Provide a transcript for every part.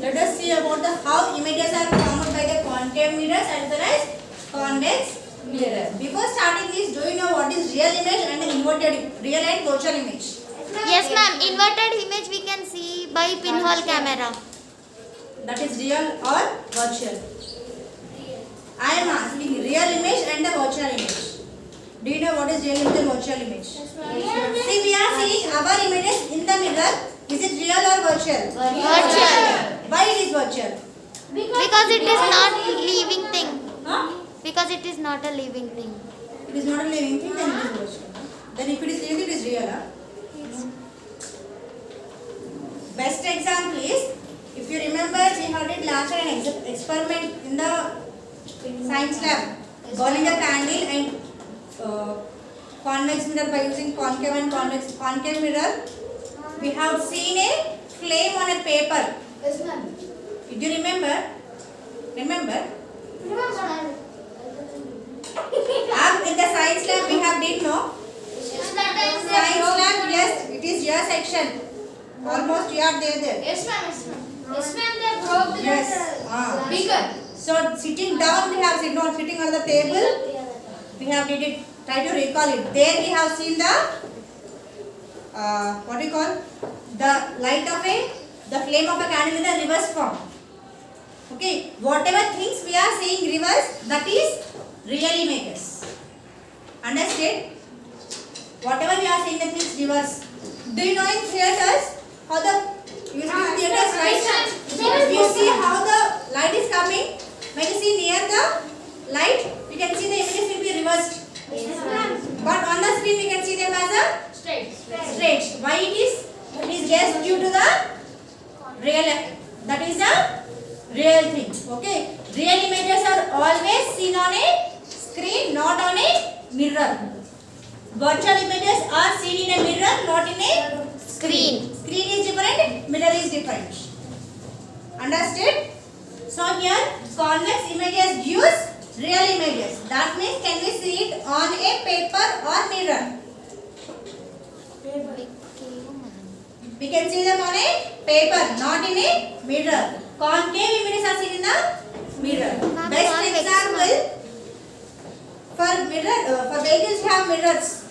Let us see about the how images are formed by the concave mirrors as well as convex mirrors. Before starting this, do you know what is real image and inverted real and virtual image? Yes, ma'am. Inverted image we can see by pinhole camera. That is real or virtual? I am asking real image and the virtual image. Do you know what is real image and virtual image? See, we are seeing our images in the mirror. Is it real or virtual? Virtual. Why it is virtual? Because it is not living thing. Huh? Because it is not a living thing. It is not a living thing, then it is virtual. Then if it is living, it is real. Huh? Best example is, if you remember, we had it last year an experiment in the science lab, burning a candle and convex mirror by using concave and concave mirror. We have seen a flame on a paper. Yes, ma'am. Did you remember? Remember? In the science lab we have did no? Science lab, yes, it is your section. Almost you are there. Yes, ma'am. Yes, ma'am. They broke the Yes. beaker. So sitting down we have seen, not sitting on the table. We have did it. Try to recall it. There we have seen the what do you call? The light of the flame of a candle in the reverse form. Okay. Whatever things we are seeing reverse, that is real images. Understand? Whatever we are seeing the things reverse. Do you know in theaters how the you see in theaters, right? If you see how the light is coming, when you see near the light, you can see the images will be reversed. But on the screen we can see them as a Straight. straight. Why it is? It is just due to the real effect. That is a real thing. Okay. Real images are always seen on a screen, not on a mirror. Virtual images are seen in a mirror, not in a Screen. Screen is different, mirror is different. Understood? So here convex images gives real images. That means can we see it on a paper or mirror? We can see them on a paper, not in a mirror. Concave images are seen in the mirror. Best example for mirror, for vehicles you have mirrors.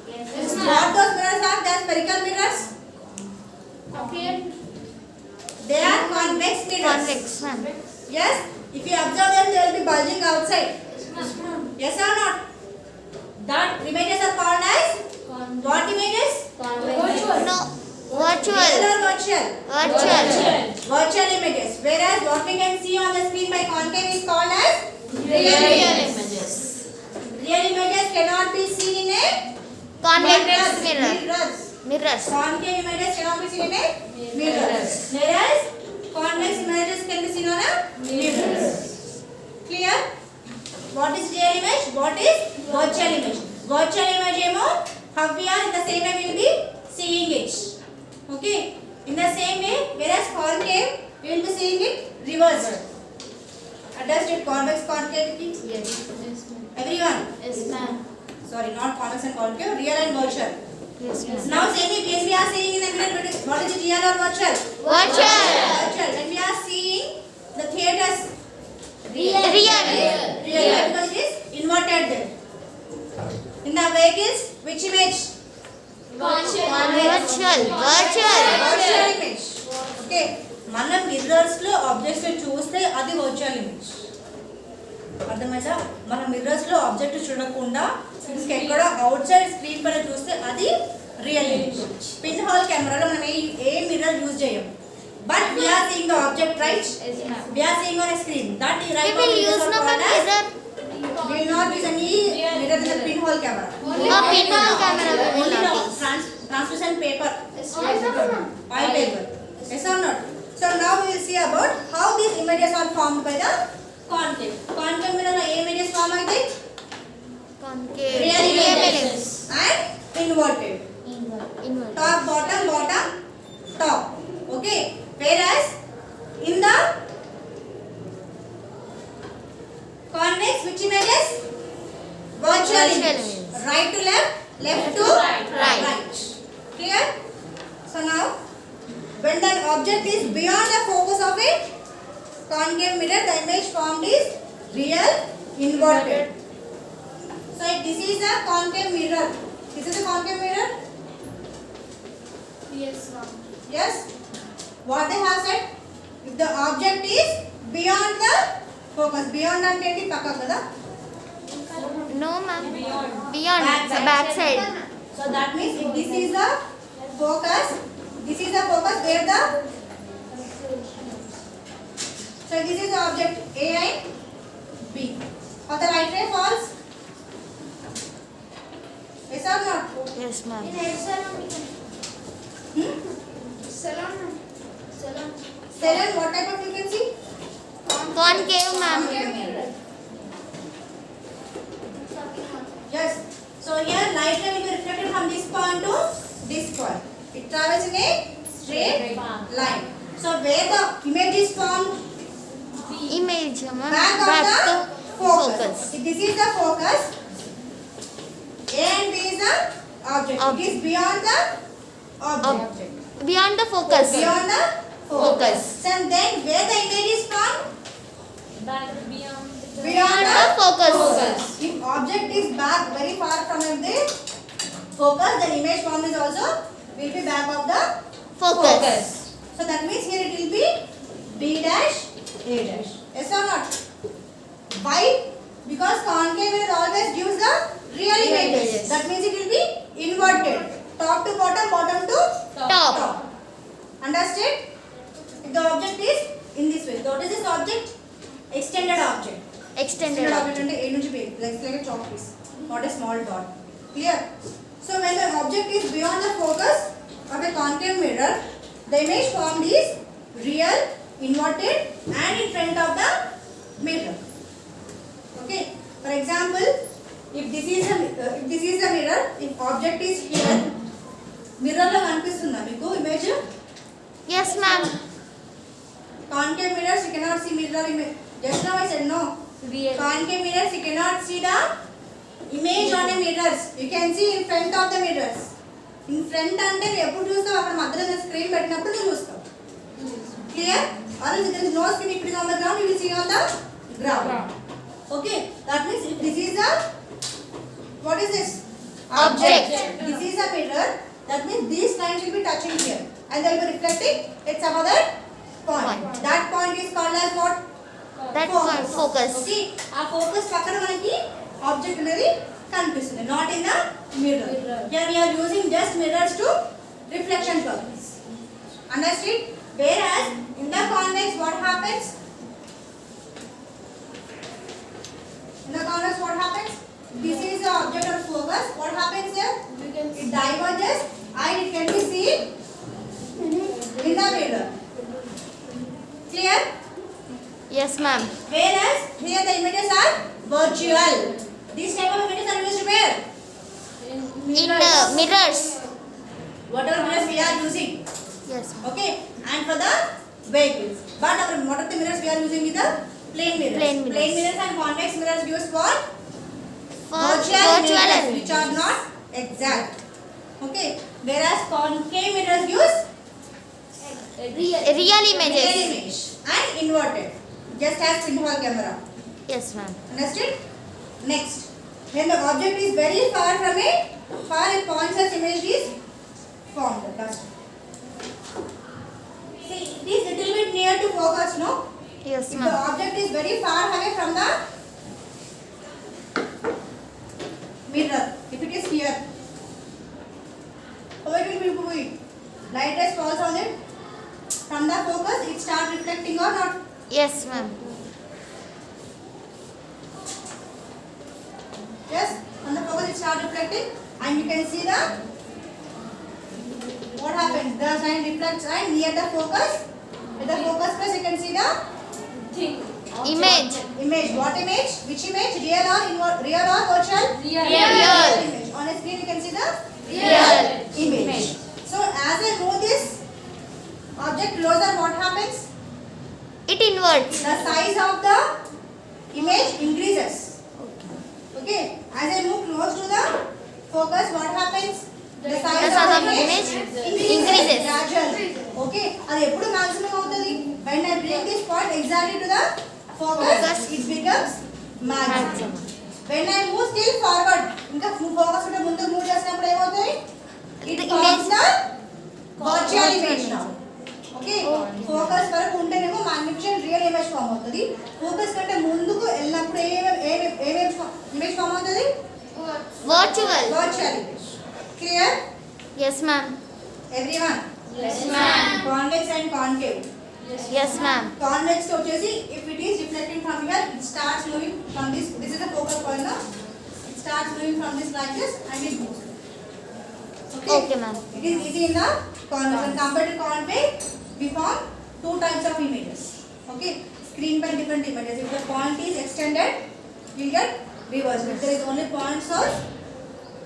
Yes, What those mirrors are? They are spherical mirrors. ma'am. They are convex mirrors. Convex, ma'am. Yes. If you observe them, they will be bulging outside. Yes or not? That images are called as what images? No. Real Virtual. or virtual? Virtual. Virtual images. Whereas what we can see on the screen by concave is called as Real images. Real images cannot be seen in a Convex mirror. Mirrors. Mirrors. Concave images cannot be seen in a mirrors. Whereas convex images can be seen on a mirrors. Clear? What is real image? What is virtual image? Virtual image how we are in the same way we will be seeing it. Okay? In the same way, whereas concave we will be seeing it reversed. Understood? Convex, concave, please. Yes. Everyone? Yes, ma'am. Sorry, not convex and concave, real and virtual. Yes, ma'am. Now same way we are seeing in the mirror, what is it, real or virtual? Virtual. Virtual. When we are seeing the theaters, Real. real because it is inverted there. In the vehicles, which image? Virtual. Virtual image. Okay. మనం mirrors లో objects చూస్తే అది virtual image. అర్థమైందా? మనం mirrors లో object చూడకుండా ఇంకెక్కడ out side screen పైన చూస్తే అది రియల్ ఇమేజ్. పిన్ హోల్ కెమెరాలో మనం ఏ మిర్రర్ యూజ్ చేయం. But we are seeing the object, right? Yes, ma'am. We are seeing on a screen. That is We right. will use no mirror. We will not use any mirror in the pinhole camera. A pinhole camera we will Only not the use. translucent paper, Yes, oil paper. Yes or not? So now we will see about how these images are formed by the concave. Concave mirror lo images form aithe Concave. real images images. and inverted. Inverted. Top, bottom, bottom, top. Okay. Whereas in the convex, which images? Virtual image. Right to left, left to Right. Clear? So now, when that object is beyond the focus of a concave mirror, the image formed is real inverted. So if this is a concave mirror, this is a concave mirror. Yes, ma'am. Yes. What they have said? If the object is beyond the focus, beyond and take it pakka kada. No, ma'am. Beyond. Beyond. Back side. So that means if this is the focus, this is the focus where the. So this is the object A and B. Or the light ray falls. Yes or not? Yes, ma'am. Hmm? Salon. Salon, what type of frequency? Concave, ma'am. Concave mirror. Yes. So here light ray will be reflected from this point to this point. It travels in a straight line. So where the image is formed? Image, ma'am. Back of Back the to focus. focus. If this is the focus, A and B is the object. It Object. is beyond the object. Beyond the focus. Beyond the Focus. And then where the image is formed? Back beyond. Beyond the focus. If object is back very far from the focus, then image form is also will be back of the Focus. So that means here it will be B dash A dash. Yes or not? Why? Because concave mirror always gives the real images. images. That means it will be inverted. Top to bottom, bottom to Top. Understand? If the object is in this way. What is this object? Extended object. Extended. object అంటే A నుంచి B, like a chalk piece, not a small dot. Clear? So when the object is beyond the focus of a concave mirror, the image formed is real, inverted, and in front of the mirror. Okay. For example, if this is a mirror, if object is here, mirror లో కనిపిస్తుందా మీకు image? Yes, ma'am. Concave mirrors you cannot see mirror image. Just now I said no. Concave mirrors you cannot see the image on a mirrors. You can see in front of the mirrors. In front అంటే నువ్వు ఎప్పుడు చూస్తావు అక్కడ మధ్యలో screen పెట్టినప్పుడు నువ్వు చూస్తావు. Clear? Or if there is no screen, if it is on the ground, you will see on the ground. Okay. That means if this is a what is this? Object. This is a mirror. That means these lines will be touching here, and they will be reflecting at some other point. That point is called as what? That point, focus. Okay. ఆ focus పక్కన మనకి object అనేది కనిపిస్తుంది. Not in the mirror. Here we are using just mirrors to reflection purpose. Understood? Whereas in the convex, what happens? In the convex, what happens? This is the object of focus. What happens here? It diverges and it can be seen in the mirror. Clear? Yes, ma'am. Whereas here the images are virtual. These type of images are used where? In mirrors. Whatever mirrors we are using. Yes. Okay. And for the vehicles. But what are the mirrors we are using is the plane mirrors. Plane mirrors. Plane mirrors and convex mirrors used for For virtual mirrors and which are not exact. Okay. Whereas concave mirrors use real real images. image and inverted. Just as pinhole camera. Yes, ma'am. Understood? Next, when the object is very far from a point such image is formed. Last. See, it is little bit near to focus, no? Yes, If the ma'am. object is very far away from the mirror, if it is here, how it will be moving? Light rays falls on it. From the focus, it starts reflecting or not? Yes, ma'am. Yes, on the focus it starts reflecting and you can see the what happens. The sign reflects and near the focus, with the focus plus you can see the Image. image. What image? Which image? Real or virtual? Real. Image. On a screen you can see the Real. image. So as I move this object closer, what happens? It inverts. The size of the image increases. Okay. As I move close to the focus, what happens? The size of the image increases. increases. Gradually. Okay. అది ఎప్పుడు maximum అవుతుంది? When I bring this point exactly to the focus, it becomes maximum. When I move still forward, ఇంకా focus ఉంటే ముందుకు move చేసినప్పుడు ఏమవుతుంది? It forms the virtual image now. Okay? Focus వరకు ఉంటేనేమో magnification real image form అవుతుంది. Focus కంటే ముందుకు వెళ్ళినప్పుడు ఏ image form అవుతుంది? Virtual. Virtual image. Clear? Yes, ma'am. Everyone? Yes, ma'am. Convex and concave. Yes, ma'am. Convex వచ్చేసి if it is reflecting from here, it starts moving from this. This is the focal point now. It starts moving from this like this and it moves. Okay, ma'am. It is easy in the convex. And compared to concave, we form two types of images. Okay. Screen by different images. If the point is extended, you will get reverse. If there is only point source,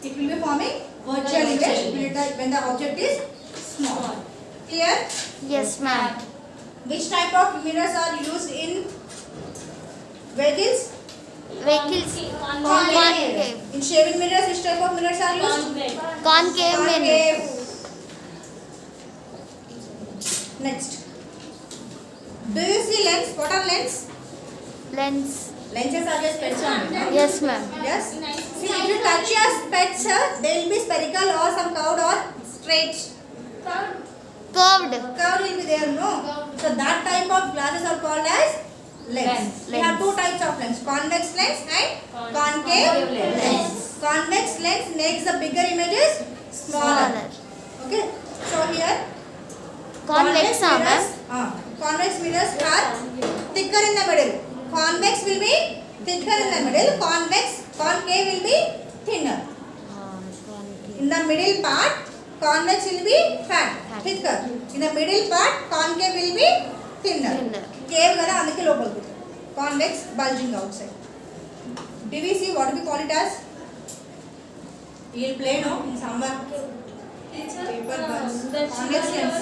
it will be forming virtual image when the object is small. Clear? Yes, ma'am. Which type of mirrors are used in vehicles? Vehicles. Concave. Concave. In shaving mirrors, which type of mirrors are used? Concave mirror. Next. Do you see lens? What are lens? Lens. Lenses are just specs only. No? Yes, ma'am. Yes. See, if you touch your specs, they will be spherical or some curved or straight. Curved. Curve will be there, no? So that type of glasses are called as lens. We have two types of lens, convex lens and concave lens. Convex lens makes the bigger images smaller. Okay. So here, Convex, ma'am. mirrors, convex mirrors are thicker in the middle. Convex will be thicker in the middle. Concave will be thinner. In the middle part, convex will be thicker. In the middle part, concave will be thinner. Cave kada andike lopalku. Convex bulging outside. Do we see what we call it as? You will play no in summer. Paper buds. Convex lens.